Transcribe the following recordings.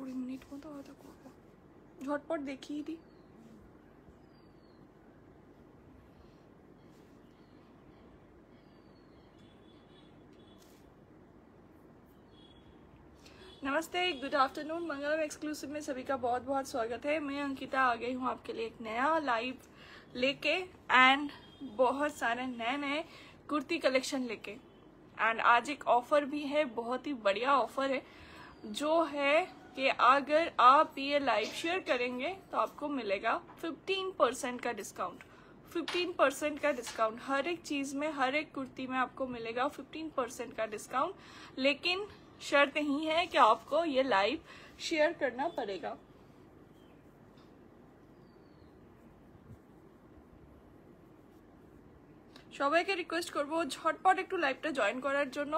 20 minute মতো হয়তো করবো, ঝটপট দেখিয়ে দিই। नमस्ते, गुड आफ्टरनून। मंगलम एक्सक्लूसिव में सभी का बहुत बहुत स्वागत है। मैं अंकिता आ गई हूँ आपके लिए एक नया लाइव लेके एंड बहुत सारे नए नए कुर्ती कलेक्शन लेके। एंड आज एक ऑफर भी है, बहुत ही बढ़िया ऑफर है, जो है कि अगर आप ये लाइव शेयर करेंगे तो आपको मिलेगा 15% का डिस्काउंट। 15% का डिस्काउंट हर एक चीज में, हर एक कुर्ती में आपको मिलेगा 15% का डिस्काउंट। लेकिन शर्त ही है कि आपको ये लाइव शेयर करना पड़ेगा। সবাইকে রিকোয়েস্ট করবো ঝটপট একটু লাইভটা জয়েন করার জন্য।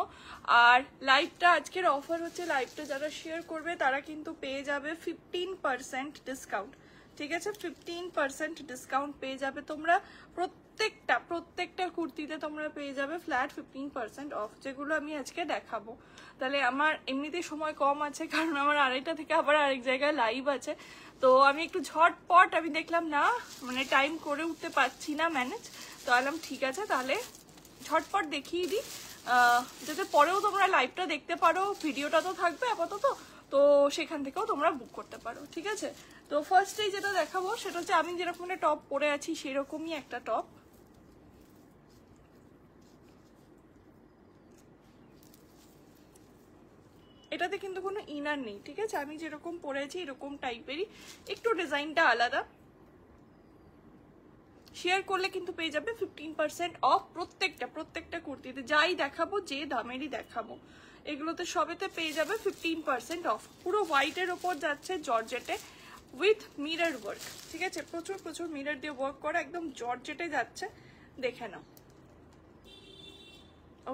আর লাইভটা আজকের অফার হচ্ছে, লাইভটা যারা শেয়ার করবে তারা কিন্তু পেয়ে যাবে 15% ডিসকাউন্ট। ঠিক আছে, 15% ডিসকাউন্ট পেয়ে যাবে তোমরা। প্রত্যেকটা কুর্তিতে তোমরা পেয়ে যাবে ফ্ল্যাট 15% অফ, যেগুলো আমি আজকে দেখাবো। তাহলে আমার এমনিতেই সময় কম আছে, কারণ আমার 2:30 থেকে আবার আরেক জায়গায় লাইভ আছে। তো আমি একটু ঝটপট, আমি দেখলাম না মানে টাইম করে উঠতে পারছি না ম্যানেজ, তো আলাম ঠিক আছে তাহলে ঝটপট দেখিয়ে দিই, যাতে পরেও তোমরা লাইভটা দেখতে পারো। ভিডিওটা তো থাকবে আপাতত, তো সেখান থেকেও তোমরা বুক করতে পারো। ঠিক আছে, তো ফার্স্টেই যেটা দেখাবো সেটা হচ্ছে আমি যেরকম টপ পরে আছি সেরকমই একটা টপ। এটাতে কিন্তু কোনো ইনার নেই। ঠিক আছে, আমি যেরকম পরে আছি এরকম টাইপেরই, একটু ডিজাইনটা আলাদা। শেয়ার করলে কিন্তু পেয়ে যাবে 15% অফ প্রত্যেকটা কুর্তিতে। যাই দেখাবো, যে দামেরই দেখাবো, এগুলোতে সবেতে পেয়ে যাবে 15% অফ। পুরো হোয়াইটের ওপর যাচ্ছে জর্জেটে উইথ মিরর ওয়ার্ক। ঠিক আছে, প্রচুর মিরর দিয়ে ওয়ার্ক করা, একদম জর্জেটে যাচ্ছে, দেখে নাও।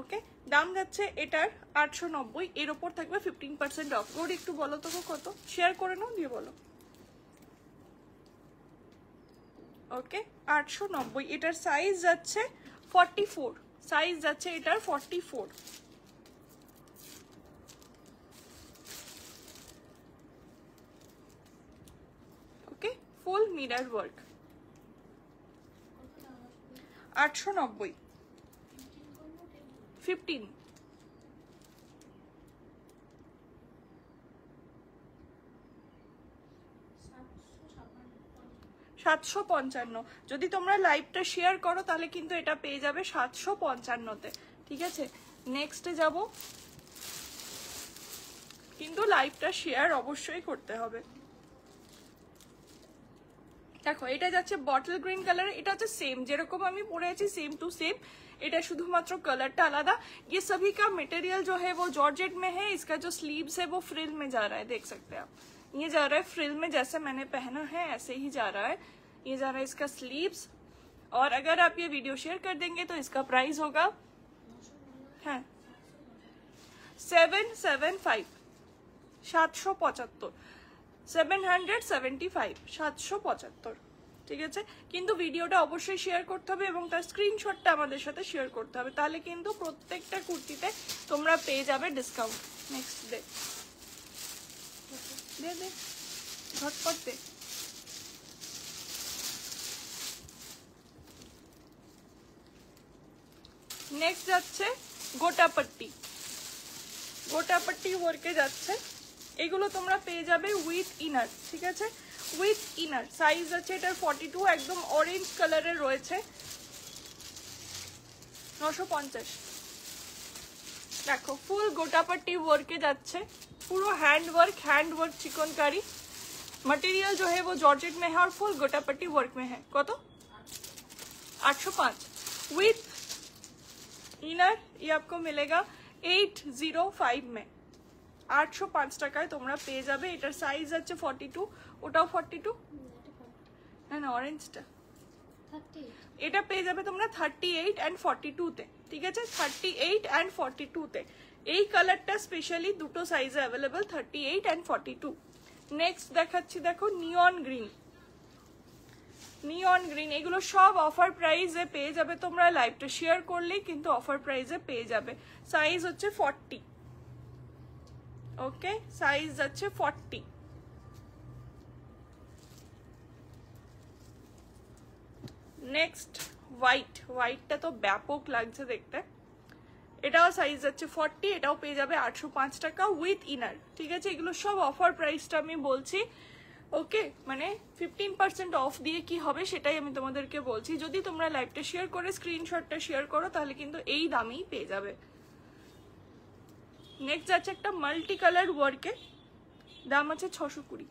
ওকে, দাম যাচ্ছে এটার 890, এর ওপর থাকবে 15% অফ। গৌরি একটু বলো তো কত, শেয়ার করে নাও, দিয়ে বলো। ওকে, 890। এটার সাইজ যাচ্ছে 44, সাইজ যাচ্ছে এটার 44। ওকে, ফুল মিরর ওয়ার্ক, 890, 15। $755। যদি তোমরা লাইভটা শেয়ার করো তাহলে কিন্তু এটা পেয়ে যাবে 755-তে। ঠিক আছে, নেক্সটে যাব, কিন্তু লাইভটা শেয়ার অবশ্যই করতে হবে। দেখো এটা যাচ্ছে বটল গ্রিন কালার, এটা হচ্ছে সেম যেরকম আমি পরে আছি, সেম টু সেম। এটা শুধুমাত্র কালারটা আলাদা। ये सभी का मटेरियल जो है वो जॉर्जेट में है। इसका जो स्लीव्स है वो फ्रिल में जा रहा है, देख सकते हैं आप। ये जा रहा है फ्रिल में, जैसे मैंने पहना है ऐसे ही जा रहा है। ये जा रहा है इसका स्लीव्स। और अगर आप ये वीडियो शेयर कर देंगे तो इसका प्राइस होगा 775, 775, 775, 775। ঠিক আছে, কিন্তু ভিডিওটা অবশ্যই শেয়ার করতে হবে এবং তার স্ক্রিনশটটা আমাদের সাথে শেয়ার করতে হবে, তাহলে কিন্তু প্রত্যেকটা কুর্তিতে তোমরা পেয়ে যাবে ডিসকাউন্ট। নেক্সট দে ঝটপট দে। নেক্সট যাচ্ছে গোটাপট্টি, গোটাপট্টি ওয়ার্কে যাচ্ছে। এগুলো তোমরা পেয়ে যাবে উইথ ইনার। ঠিক আছে, উইথ ইনার। সাইজ আছে এটার 42, একদম অরেঞ্জ কালারের রয়েছে, 950। দেখো ফুল গোটাপট্টি ওয়ার্কে যাচ্ছে, পুরো हैंड वर्क चिकनकारी। मटेरियल जो है वो जॉर्जेट में है और फुल गोटापट्टी वर्क में है। कत 805 विथ इनर, ये आपको मिलेगा 805 में। 805 টাকায় তোমরা পেয়ে যাবে। এটার সাইজ আছে 42, ওটাও 42 না অরেঞ্জটা, এটা পেয়ে যাবে তোমরা 38 and 42 তে। ঠিক আছে, 38 and 42 তে। এই কালারটা স্পেশালি দুটো সাইজে অ্যাভেলেবল, 38 and 42। নেক্সট দেখাচ্ছি, দেখো নিয়ন গ্রিন, নিয়ন গ্রিন। এগুলো সব অফার প্রাইসে পেয়ে যাবে তোমরা, লাইভটা শেয়ার করলেই কিন্তু অফার প্রাইসে পেয়ে যাবে। সাইজ হচ্ছে 40। ওকে, সাইজ যাচ্ছে 40। নেক্সট হোয়াইটটা তো ব্যাপক লাগছে দেখতে। এটাও সাইজ যাচ্ছে 40, এটাও পেয়ে যাবে 805 টাকা উইথ ইনার। ঠিক আছে, এগুলো সব অফার প্রাইসটা আমি বলছি। ওকে, মানে 15% অফ দিয়ে কি হবে সেটাই আমি তোমাদেরকে বলছি। যদি তোমরা লাইভটা শেয়ার করে স্ক্রিনশটটা শেয়ার করো তাহলে কিন্তু এই দামেই পেয়ে যাবে। নেক্সট যাচ্ছে একটা মাল্টি কালার ওয়ার্কে, দাম আছে 620।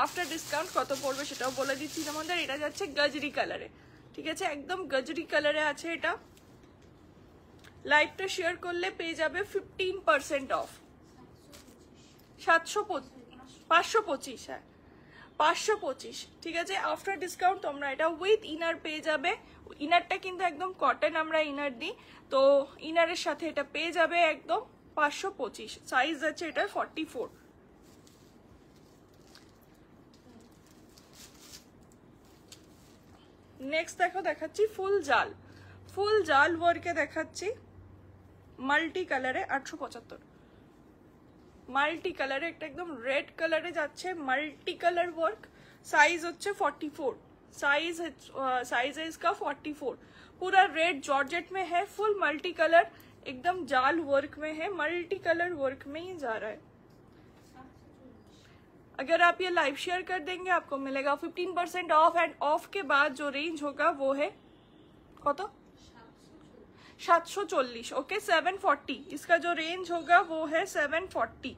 আফটার ডিসকাউন্ট কত পড়বে সেটাও বলে দিচ্ছি তোমাদের। এটা যাচ্ছে গজরি কালারে, ঠিক আছে, একদম গজরি কালারে আছে এটা। লাইভটা শেয়ার করলে পেয়ে যাবে 15% অফ। 525, হ্যাঁ 525, ঠিক আছে। আফটার ডিসকাউন্ট তোমরা এটা উইথ ইনার পেয়ে যাবে। ইনারটা কিন্তু একদম কটন আমরা ইনার দিই, তো ইনারের সাথে এটা পেয়ে যাবে একদম 525। সাইজ আছে এটা 44। নেক্সট দেখাচ্ছি ফুল জাল ওয়ার্কে দেখাচ্ছি মাল্টি কালারে 875। মাল্টি কালারে একটা একদম রেড কালারে যাচ্ছে মাল্টি কালার ওয়ার্ক। साइज হচ্ছে 44, साइज है इसका 44। पूरा रेड जॉर्जेट में है, फुल मल्टी कलर एकदम जाल वर्क में है, मल्टी कलर वर्क में ही जा रहा है। अगर आप ये लाइव शेयर कर देंगे आपको मिलेगा 15% ऑफ, एंड ऑफ के बाद जो रेंज होगा वो है कत 740। ओके 740, इसका जो रेंज होगा वो है 740।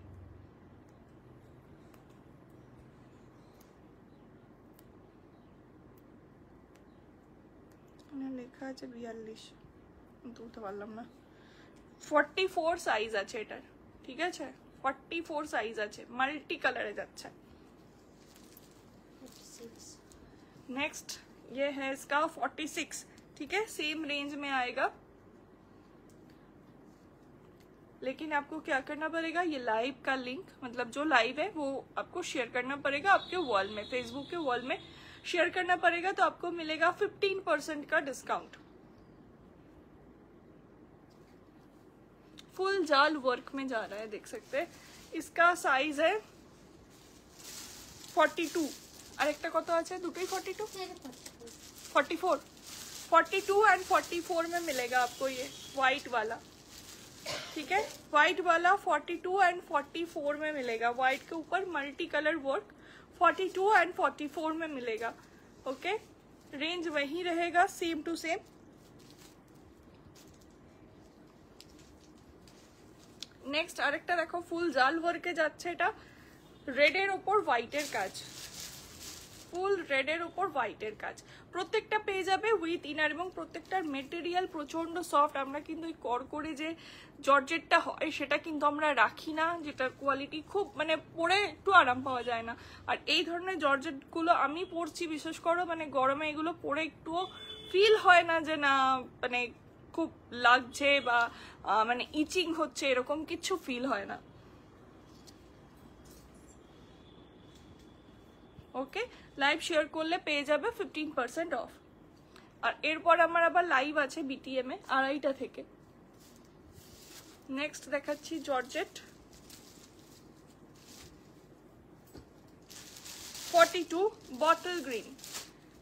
লেখা আছে 42, তুলতে পারলাম না। 44 সাইজ আছে এটার, ঠিক আছে 44 সাইজ আছে, মাল্টি কালারে যাচ্ছে। नेक्स्ट ये है इसका 46, ठीक है, सेम रेंज में आएगा। लेकिन आपको क्या करना पड़ेगा, ये लाइव का लिंक मतलब जो लाइव है वो आपको शेयर करना पड़ेगा आपके वॉल में, फेसबुक के वॉल में शेयर करना पड़ेगा, तो आपको मिलेगा 15% का डिस्काउंट। फुल जाल वर्क में जा रहा है, देख सकते हैं। इसका साइज है 42, और एक कत আছে দুটোই 42 42 एंड 44 में मिलेगा आपको ये व्हाइट वाला, ठीक है, व्हाइट वाला 42 एंड 44 में मिलेगा। व्हाइट के ऊपर मल्टी कलर वर्क 42 एंड 44 में मिलेगा। ओके, रेंज वही रहेगा सेम टू सेम। नेक्स्ट আরেকটা দেখো ফুল জাল ওয়ার্কে যাচ্ছে, এটা রেডের উপর হোয়াইটের কাজ, ফুল রেডের উপর হোয়াইটের কাজ। প্রত্যেকটা পেয়ে যাবে উইথ ইনার, এবং প্রত্যেকটার মেটেরিয়াল প্রচন্ড সফট। আমরা কিন্তু ওই করকরে যে জর্জেটটা হয় সেটা কিন্তু আমরা রাখি না, যেটার কোয়ালিটি খুব মানে পরে একটু আরাম পাওয়া যায় না। আর এই ধরনের জর্জেটগুলো আমি পরছি, বিশেষ করে মানে গরমে এগুলো পরে একটুও ফিল হয় না যে না মানে খুব লাগছে বা মানে ইচিং হচ্ছে, এরকম কিছু ফিল হয় না। ওকে, লাইভ শেয়ার করলে পেয়ে যাবে 15% অফ। আর এরপর আমার আবার লাইভ আছে বিটিএম এ 2:30 থেকে। নেক্সট দেখাচ্ছি georgette 42 bottle green,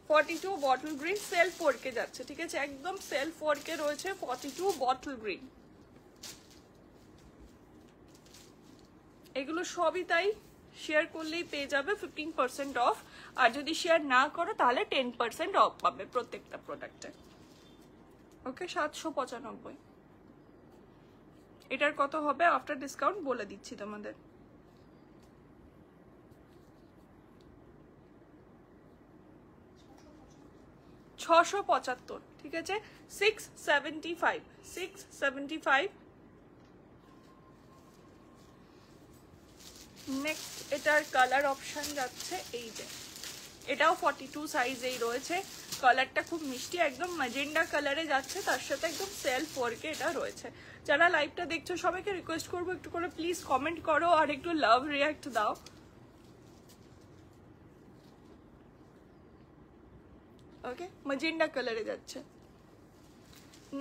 42 bottle green self ওয়ার্কে যাচ্ছে, ঠিক আছে, একদম সেলফ ওয়ার্কে রয়েছে 42 বটল গ্রিন। এগুলো সবই তাই, শেয়ার করলেই পেয়ে যাবে 15% অফ, আর যদি শেয়ার না করো তাহলে 10% অফ পাবে প্রত্যেকটা প্রোডাক্টে। ওকে 795, এটার কত হবে আফটার ডিসকাউন্ট বলে দিচ্ছি তোমাদের। $675, ঠিক আছে 675। নেক্সট এটার কালার অপশন যাচ্ছে এই যে, এটাও 42 সাইজেই রয়েছে। কালারটা খুব মিষ্টি, একদম ম্যাজেন্ডা কালারে যাচ্ছে, তার সাথে একদম সেলফ ওয়ার্কে এটা রয়েছে। যারা লাইভটা দেখছো সবাইকে রিকোয়েস্ট করবো একটু করে প্লিজ কমেন্ট করো আর একটু লাভ রিয়াক্ট দাও। ওকে, ম্যাজেন্ডা কালারে যাচ্ছে।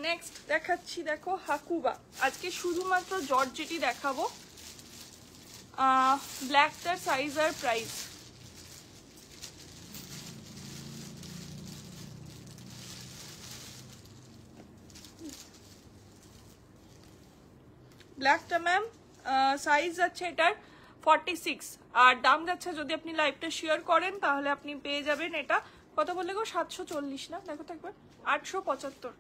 নেক্সট দেখাচ্ছি দেখো হাকুবা, আজকে শুধুমাত্র জর্জেটই দেখাবো। ব্ল্যাকটার সাইজ আর প্রাইস ব্ল্যাকটা ম্যাম সাইজ যাচ্ছে এটার 46 আর দাম যাচ্ছে, যদি আপনি লাইভটা শেয়ার করেন তাহলে আপনি পেয়ে যাবেন এটা কত বললে গো, 740 না, দেখো তো একবার, 875।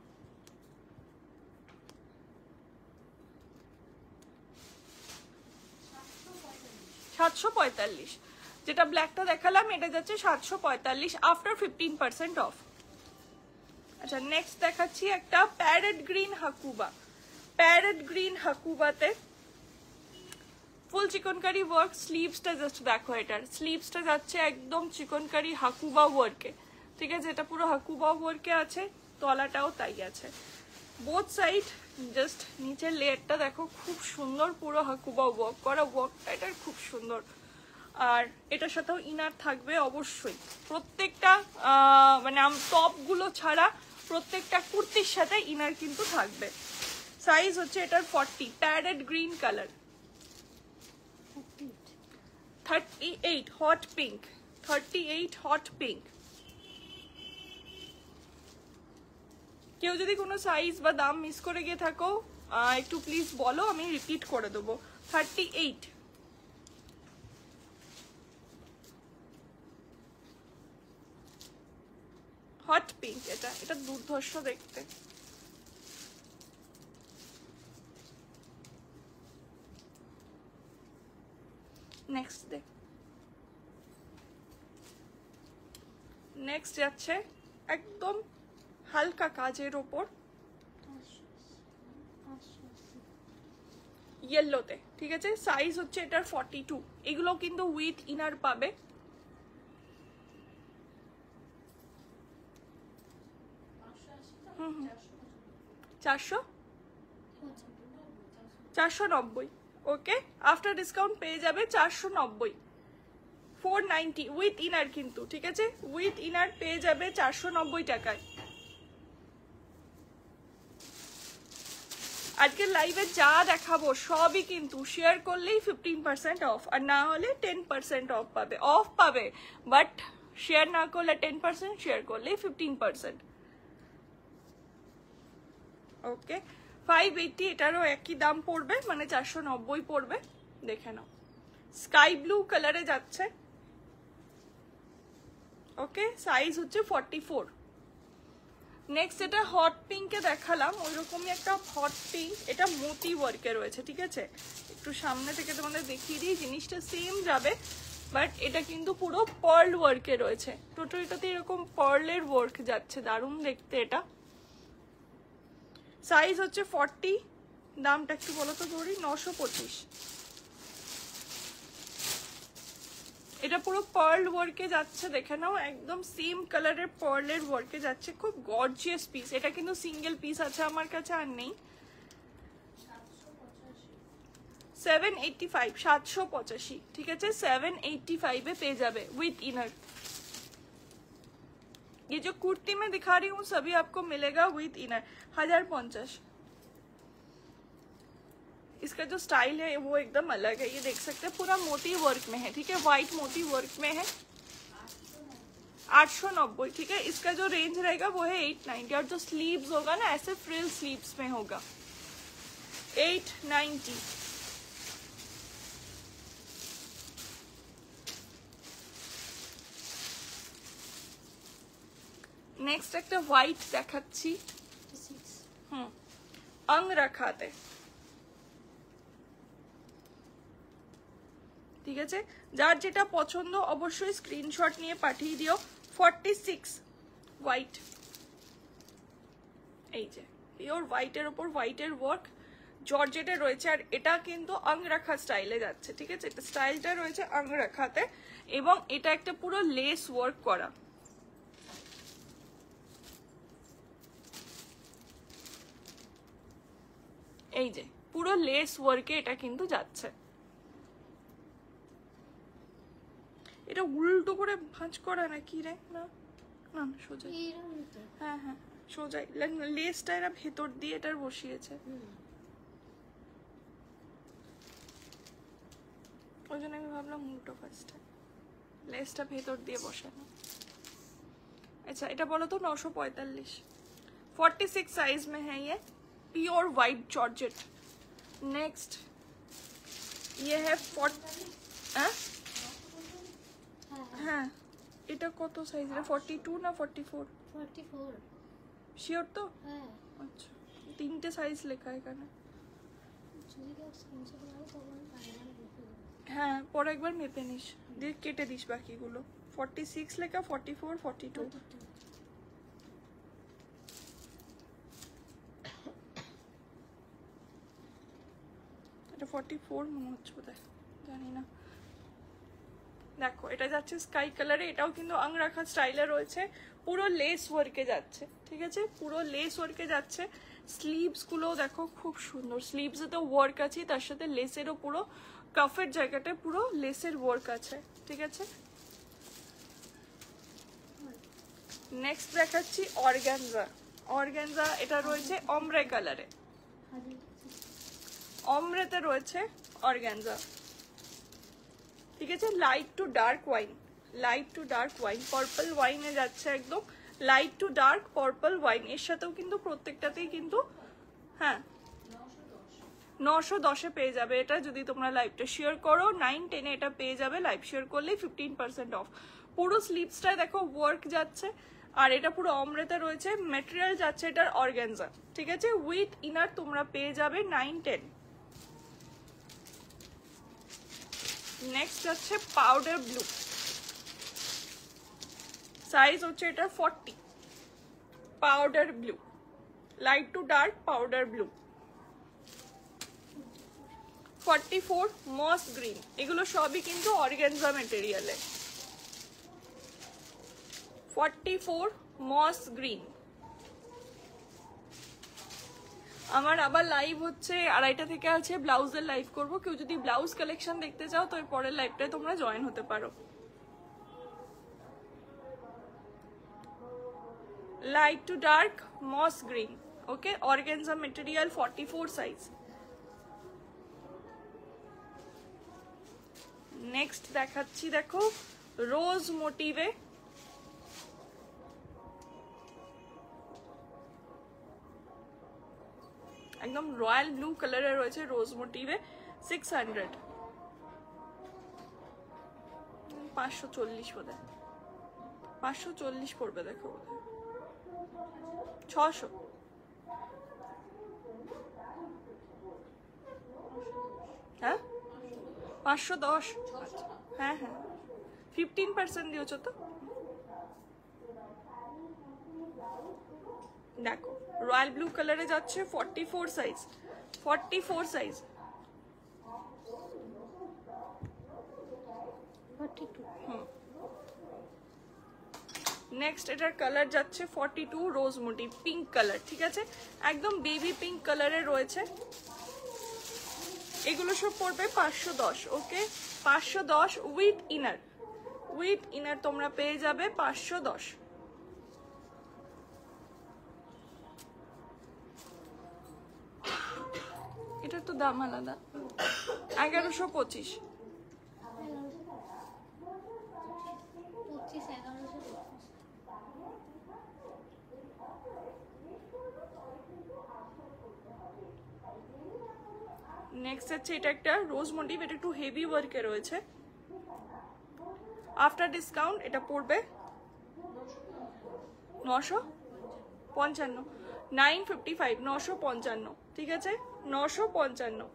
$745, যেটা ব্ল্যাকটা দেখালাম এটা যাচ্ছে 745 আফটার 15% অফ। আচ্ছা নেক্সট দেখাচ্ছি একটা parrot green hakoba. Parrot green হাকুবাতে ফুল চিকনকারি ওয়ার্ক, স্লিভসটা জাস্ট দেখো, এটার স্লিভসটা যাচ্ছে একদম চিকনকারি হাকুবা ওয়ার্কে, ঠিক আছে, এটা পুরো হাকুবা ওয়ার্কে আছে, তলাটাও তাই আছে, বোথ সাইড জাস্ট নিচের লেয়ারটা দেখো খুব সুন্দর, পুরো হাকুবা ওয়ার্ক করা, ওয়ার্কটা এটার খুব সুন্দর। আর এটার সাথেও ইনার থাকবে অবশ্যই, প্রত্যেকটা মানে টপগুলো ছাড়া প্রত্যেকটা কুর্তির সাথে ইনার কিন্তু থাকবে। সাইজ হচ্ছে এটার 40, parrot green colour, 38 hot pink, 38 hot pink. কেউ যদি কোনো সাইজ বা দাম মিস করে গিয়ে থাকো একটু প্লিজ বলো, আমি রিপিট করে দেবো। 38 হট পিঙ্ক, এটা এটা দুর্ধর্ষ দেখতে। নেক্সট দেখ, নেক্সট যাচ্ছে একদম হালকা কাজের ওপর ইয়েলোতে, ঠিক আছে, সাইজ হচ্ছে এটার 42, এগুলো কিন্তু উইথ ইনার পাবে। হুম 490, ওকে, আফটার ডিসকাউন্ট পেয়ে যাবে 490, 490 উইথ ইনার কিন্তু, ঠিক আছে, উইথ ইনার পেয়ে যাবে 490 টাকায়। আজকের লাইভে যা দেখাবো সবই কিন্তু শেয়ার করলেই 15% অফ, আর না হলে 10% অফ পাবে, বাট শেয়ার না করলে 10%, শেয়ার করলেই 15%। ওকে 580, এটারও একই দাম পড়বে, মানে 490 পড়বে, দেখে নাও। স্কাই ব্লু কালারে যাচ্ছে, ওকে, সাইজ হচ্ছে 44। নেক্সট এটা হট পিঙ্কে দেখালাম, ওইরকমই একটা হট পিঙ্ক, এটা মোতি ওয়ার্কে রয়েছে, ঠিক আছে, একটু সামনে থেকে তোমাদের দেখিয়ে দিই, জিনিসটা সেম যাবে, বাট এটা কিন্তু পুরো পার্ল ওয়ার্কে রয়েছে, টোটালটাতে এরকম পার্লের ওয়ার্ক যাচ্ছে, দারুণ দেখতে এটা। সাইজ হচ্ছে 40, দামটা একটু বলো তো ধরি, 925। এটা পুরো পার্ল ওয়ার্কে যাচ্ছে, দেখে নাও, একদম সেম কালারের পার্লের ওয়ার্কে যাচ্ছে, খুব গর্জিয়াস পিস। এটা কিন্তু সিঙ্গেল পিস আছে আমার কাছে, আর নেই। 785, 785, ঠিক আছে, 785 এ পেয়ে যাবে উইথ इनर। ये जो कुर्ती में दिखा रही हूँ सभी आपको मिलेगा विथ इनर, 1050। इसका जो स्टाइल है वो एकदम अलग है, ये देख सकते हैं, पूरा मोती वर्क में है, ठीक है, व्हाइट मोती वर्क में है, 890, ठीक है। इसका जो रेंज रहेगा वो है 890, और जो स्लीव्स होगा ना ऐसे फ्रिल स्लीव्स में होगा, 890। नेक्स्ट একটা হোয়াইট দেখাচ্ছি, अंगरखाते, ঠিক আছে, যার যেটা পছন্দ অবশ্যই স্ক্রিনশট নিয়ে পাঠিয়ে দিও। 46 হোয়াইট, এই যে পিওর হোয়াইটের উপর হোয়াইটের ওয়ার্ক, জর্জেটে রয়েছে, আর এটা কিন্তু अंगरखा স্টাইলে যাচ্ছে, ঠিক আছে, এটা স্টাইলটা রয়েছে अंगरखाতে, এবং এটা একটা পুরো লেস ওয়ার্ক করা, এই যে পুরো লেস ওয়ার্কে এটা কিন্তু যাচ্ছে। এটা উল্টো করে ভাঁজ করা না কি রে, না না সোজা, হ্যাঁ হ্যাঁ সোজাই, লেসটা এরা ভেতর দিয়ে এটার বসিয়েছে, ওই জন্য আমি ভাবলাম উল্টো, ফার্স্টে লেসটা ভেতর দিয়ে বসানো। अच्छा এটা বলো তো 945, 46 साइज में है ये, प्योर वाइट जॉर्जेट, नेक्स्ट ये है 40 হ্যাঁ এটা কত সাইজ রে 42 না 44 44 শিওর তো হ্যাঁ আচ্ছা তিনটে সাইজ লেখা এখানে যদি কেউ স্ক্রিনশট নাও তখন ফাইনাল দেখে দেবো হ্যাঁ পরে একবার মেপে নিস দিয়ে কেটে দিস বাকিগুলো 46 লেখা 44 42 এটা 44 মনে হচ্ছে বোধহয় জানি না দেখো এটা যাচ্ছে স্কাই কালারে এটাও কিন্তু আংরাখা স্টাইলে রয়েছে পুরো লেস ওয়ার্কে যাচ্ছে ঠিক আছে পুরো লেস ওয়ার্কে যাচ্ছে স্লিভস গুলো দেখো খুব সুন্দর স্লিভসে তো ওয়ার্ক আছে তার সাথে লেসেরও পুরো কাফের জায়গাটা পুরো লেসের ওয়ার্ক আছে ঠিক আছে নেক্সট দেখাচ্ছি অর্গানজা অর্গানজা এটা রয়েছে অমরে কালারে অমরেতে রয়েছে অর্গানজা ঠিক আছে light to dark wine light to dark wine purple ওয়াইনে যাচ্ছে একদম light to dark purple wine এর সাথেও কিন্তু প্রত্যেকটাতেই কিন্তু হ্যাঁ 910 পেয়ে যাবে এটা যদি তোমরা লাইভটা শেয়ার করো 910 এটা পেয়ে যাবে লাইভ শেয়ার করলেই 15% অফ পুরো স্লিভসটায় দেখো ওয়ার্ক যাচ্ছে আর এটা পুরো অমরেতে রয়েছে ম্যাটেরিয়াল যাচ্ছে এটার অর্গানজা ঠিক আছে উইথ ইনার তোমরা পেয়ে যাবে 910 নেক্সট যাচ্ছে পাউডার ব্লু সাইজ হচ্ছে এটা 40 powder blue light to dark powder blue 44 moss green এগুলো সবই কিন্তু অর্গানজা ম্যাটেরিয়ালে 44 মস গ্রিন আমার আবার লাইভ হচ্ছে 2:30 থেকে আছে ব্লাউজের লাইভ করব কেউ যদি ব্লাউজ কালেকশন দেখতে চাও তো এর পরের লাইভটায় তোমরা জয়েন হতে পারো light to dark moss green okay organza material 44 size next দেখাচ্ছি দেখো রোজ মোটিভে একদম রয়্যাল ব্লু কালারে রয়েছে রোজ মোটিভে 600 540 বোধহয় 540 পড়বে দেখো বোধহয় 600 হ্যাঁ 510 হ্যাঁ হ্যাঁ 15% দিয়েছো তো দেখো রয়্যাল ব্লু কালারে যাচ্ছে 44 সাইজ 44 সাইজ 42 নেক্সট এটার কালার যাচ্ছে 42 রোজ মোটিভ পিঙ্ক কালার ঠিক আছে একদম বেবি পিঙ্ক কালারে রয়েছে এগুলো সব পড়বে 510 ওকে 510 উইথ ইনার তোমরা পেয়ে যাবে 510 এটার তো দাম আলাদা 1125 নেক্সট আছে এটা একটা রোজ মোটিভ এটা একটু হেভি ওয়ার্কে রয়েছে আফটার ডিসকাউন্ট এটা পড়বে 955 955 955 ঠিক আছে 955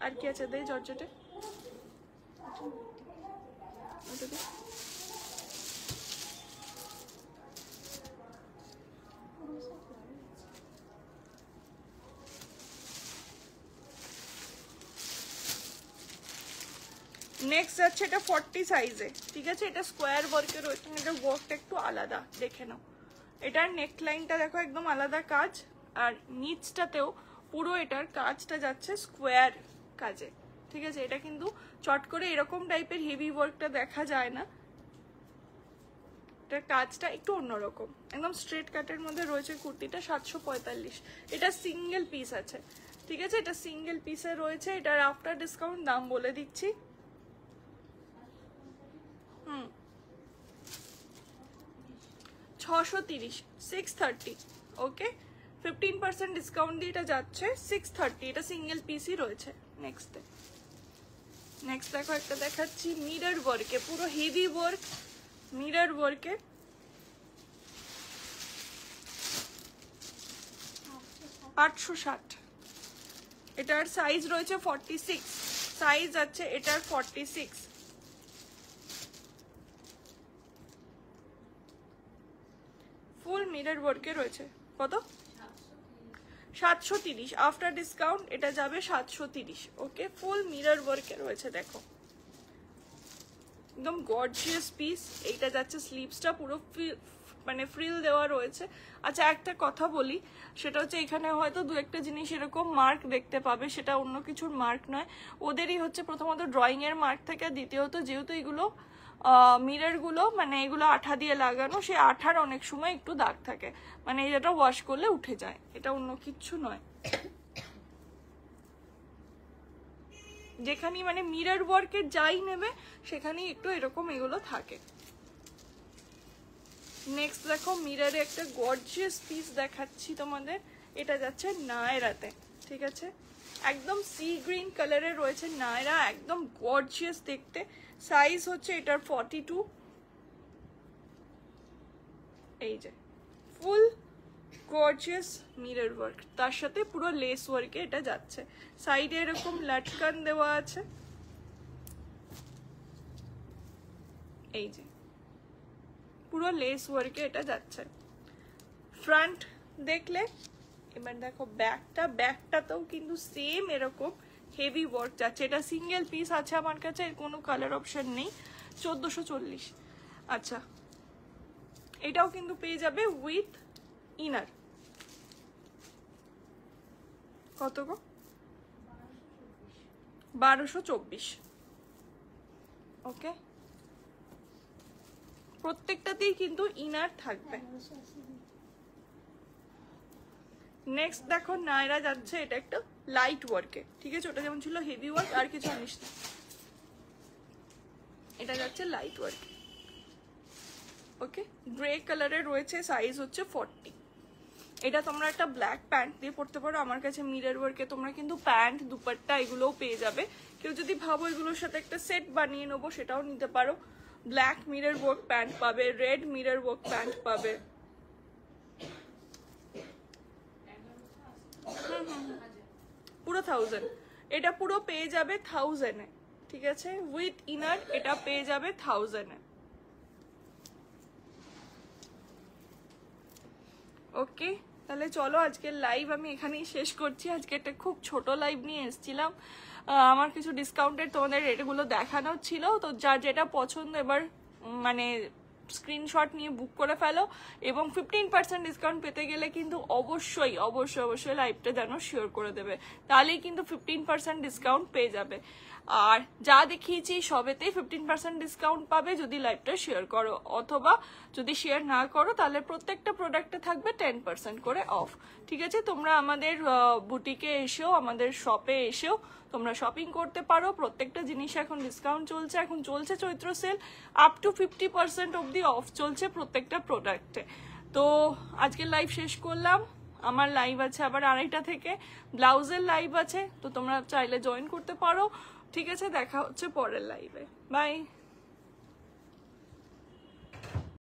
আর কি আছে দেই জর্জেটে নেক্সট আছে এটা 40 সাইজে ঠিক আছে এটা স্কোয়ার ওয়ার্কের রয়েছে এটা ওয়ার্কটা একটু আলাদা দেখে নাও এটার নেক লাইনটা দেখো একদম আলাদা কাজ আর নিচটাতেও পুরো এটার কাজটা যাচ্ছে স্কোয়ার কাজে ঠিক আছে এটা কিন্তু চট করে এরকম টাইপের হেভি ওয়ার্কটা দেখা যায় না এটার কাজটা একটু অন্যরকম একদম স্ট্রেট কাটের মধ্যে রয়েছে কুর্তিটা 745 এটা সিঙ্গেল পিস আছে ঠিক আছে এটা সিঙ্গেল পিসে রয়েছে এটার আফটার ডিসকাউন্ট দাম বলে দিচ্ছি 630 630 ওকে 15% ডিসকাউন্ট দিয়ে এটা যাচ্ছে 630, এটা সিঙ্গেল পিসই রয়েছে। নেক্সট দেখো একটা দেখাচ্ছি মিরর ওয়ার্কে, পুরো হেভি ওয়ার্ক মিরর ওয়ার্কে, 860। এটার সাইজ রয়েছে 46, সাইজ আছে এটার 46। ফুল মিরর ওয়ার্কে রয়েছে, কত? 730। আফটার ডিসকাউন্ট এটা যাবে 730। ওকে, ফুল মিরর ওয়ার্কে রয়েছে, দেখো একদম গর্জিয়াস পিস। এইটা যাচ্ছে স্লিভসটা পুরো মানে ফ্রিল দেওয়া রয়েছে। আচ্ছা একটা কথা বলি, সেটা হচ্ছে এখানে হয়তো দু একটা জিনিস এরকম মার্ক দেখতে পাবে, সেটা অন্য কিছুর মার্ক নয়, ওদেরই হচ্ছে প্রথমত ড্রয়িং এর মার্ক থেকে, দ্বিতীয়ত যেহেতু এগুলো মিরর গুলো মানে এগুলো আঠা দিয়ে লাগানো, সেই আঠার অনেক সময় একটু দাগ থাকে, মানে এটা ওয়াশ করলে উঠে যায়, এটা অন্য কিচ্ছু নয়। যেখানে মানে মিরর ওয়ার্কের যাই নেবে সেখানেই একটু এরকম এগুলো থাকে। নেক্সট দেখো মিররে একটা গর্জিয়াস পিস দেখাচ্ছি তোমাদের, এটা যাচ্ছে নায়রাতে, ঠিক আছে, একদম সি গ্রিন কালারের রয়েছে নায়রা, একদম গর্জিয়াস দেখতে। সাইজ হচ্ছে এটার 42। এই যে ফুল গর্জিয়াস মিরর ওয়ার্ক, তার সাথে পুরো লেস ওয়ার্কে এটা যাচ্ছে, সাইডে এরকম লাটকান দেওয়া আছে। এই যে পুরো লেস ওয়ার্কে এটা যাচ্ছে। ফ্রন্ট দেখলে, এবার দেখো ব্যাকটাতেও কিন্তু সেম এরকম হেভি ওয়ার্ক যাচ্ছে। এটা সিঙ্গেল পিস আছে আমার কাছে, এর কোনো কালার অপশন নেই, 1440। আচ্ছা এটাও কিন্তু পেয়ে যাবে উইথ ইনার, কত গো? 1224। ওকে, প্রত্যেকটাতেই কিন্তু ইনার থাকবে। নেক্সট দেখো নায়রা যাচ্ছে, এটা একটা লাইট ওয়ার্কে, ঠিক আছে, ওটা যেমন ছিল হেভি ওয়ার্ক আর কিছু আনিস না, এটা যাচ্ছে লাইট ওয়ার্ক। ওকে, গ্রে কালারের রয়েছে, সাইজ হচ্ছে 40। এটা তোমরা একটা ব্ল্যাক প্যান্ট দিয়ে পরতে পারো, আমার কাছে মিরর ওয়ার্কে তোমরা কিন্তু প্যান্ট দুপাট্টা এগুলোও পেয়ে যাবে। কেউ যদি ভাবো এগুলোর সাথে একটা সেট বানিয়ে নেবো সেটাও নিতে পারো। ব্ল্যাক মিরর ওয়ার্ক প্যান্ট পাবে, রেড মিরর ওয়ার্ক প্যান্ট পাবে। পুরো 1000, এটা পুরো পেয়ে যাবে 1000-এ, ঠিক আছে, উইথ ইনার এটা পেয়ে যাবে 1000-এ। ওকে, তাহলে চলো আজকের লাইভ আমি এখানেই শেষ করছি। আজকে একটা খুব ছোট লাইভ নিয়ে এসেছিলাম, আমার কিছু ডিসকাউন্টের তোমাদের রেটগুলো দেখানো ছিল, তো যার যেটা পছন্দ এবার মানে স্ক্রিনশট নিয়ে বুক করে ফেলো, এবং 15% ডিসকাউন্ট পেতে গেলে কিন্তু অবশ্যই অবশ্যই অবশ্যই লাইভটা যেন শেয়ার করে দেবে, তাহলেই কিন্তু 15% ডিসকাউন্ট পেয়ে যাবে। আর যা দেখিয়েছি সবেতেই 15% ডিসকাউন্ট পাবে যদি লাইভটা শেয়ার করো, অথবা যদি শেয়ার না করো তাহলে প্রত্যেকটা প্রোডাক্টে থাকবে 10% করে অফ, ঠিক আছে। তোমরা আমাদের বুটিকে এসেও, আমাদের শপে এসেও তোমরা শপিং করতে পারো। প্রত্যেকটা জিনিস এখন ডিসকাউন্ট চলছে, এখন চলছে চৈত্র সেল, আপ টু 50% অবধি অফ চলছে প্রত্যেকটা প্রোডাক্টে। তো আজকের লাইভ শেষ করলাম, আমার লাইভ আছে আবার 2:30 থেকে, ব্লাউজের লাইভ আছে, তো তোমরা চাইলে জয়েন করতে পারো, ঠিক আছে। দেখা হচ্ছে পরের লাইভে, বাই।